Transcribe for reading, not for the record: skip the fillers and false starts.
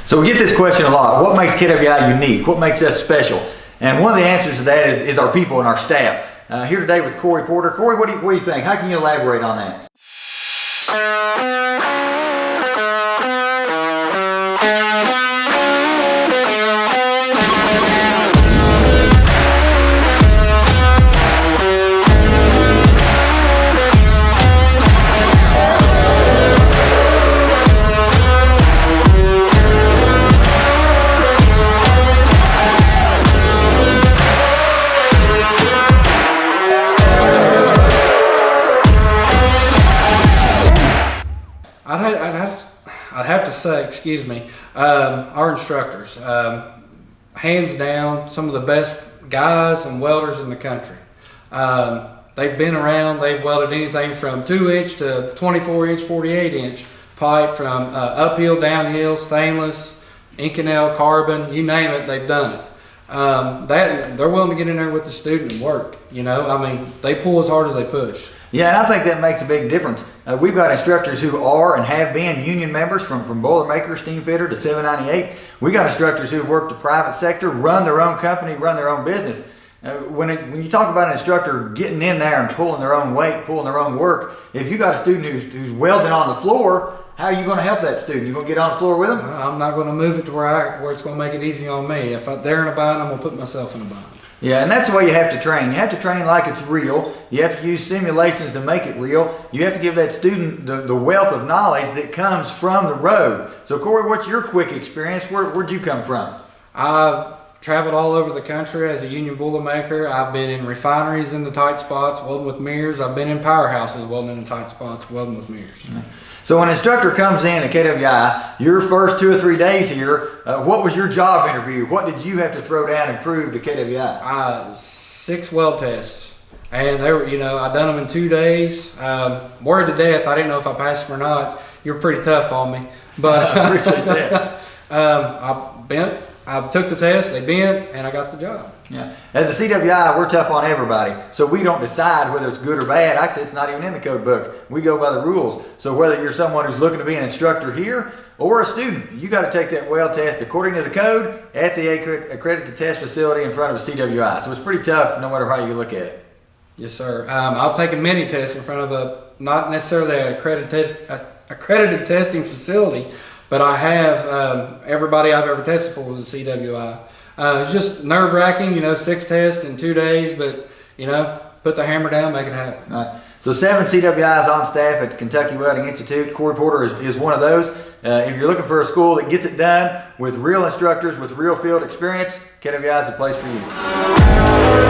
So we get this question a lot. What makes KWI unique? What makes us special? And one of the answers to that is our people and our staff. Here today with Corey Porter. Corey, what do you think? How can you elaborate on that? I'd have to say, excuse me, our instructors, hands down, some of the best guys and welders in the country. They've been around, they've welded anything from 2-inch to 24-inch, 48-inch pipe, from uphill, downhill, stainless, Inconel, carbon, you name it, they've done it. They're willing to get in there with the student and work, you know, I mean, they pull as hard as they push. Yeah, and I think that makes a big difference. We've got instructors who are and have been union members from Boilermaker, Steam Fitter to 798. We got instructors who've worked the private sector, run their own company, run their own business. When you talk about an instructor getting in there and pulling their own weight, pulling their own work, if you got a student who's welding on the floor, how are you going to help that student? You going to get on the floor with them? I'm not going to move it to where it's going to make it easy on me. If they're in a bind, I'm going to put myself in a bind. Yeah, and that's the way you have to train. You have to train like it's real. You have to use simulations to make it real. You have to give that student the wealth of knowledge that comes from the road. So Corey, what's your quick experience? Where'd you come from? I traveled all over the country as a union boilermaker. I've been in refineries in the tight spots, welding with mirrors. I've been in powerhouses welding in the tight spots, welding with mirrors. Mm-hmm. So when an instructor comes in at KWI, your first 2 or 3 days here, what was your job interview? What did you have to throw down and prove to KWI? 6 weld tests. And they were, you know, I done them in 2 days. Word to death, I didn't know if I passed them or not. You're pretty tough on me. But I appreciate that. I took the test, they bent, and I got the job. Yeah. As a CWI, we're tough on everybody. So we don't decide whether it's good or bad. Actually, it's not even in the code book. We go by the rules. So whether you're someone who's looking to be an instructor here or a student, you got to take that weld test according to the code at the accredited test facility in front of a CWI. So it's pretty tough no matter how you look at it. Yes, sir. I've taken many tests in front of not necessarily an accredited testing facility, but I have, everybody I've ever tested for was a CWI. It's just nerve-wracking, you know, 6 tests in 2 days, but, you know, put the hammer down, make it happen. All right. So 7 CWIs on staff at Kentucky Welding Institute. Corey Porter is one of those. If you're looking for a school that gets it done with real instructors, with real field experience, KWI is the place for you.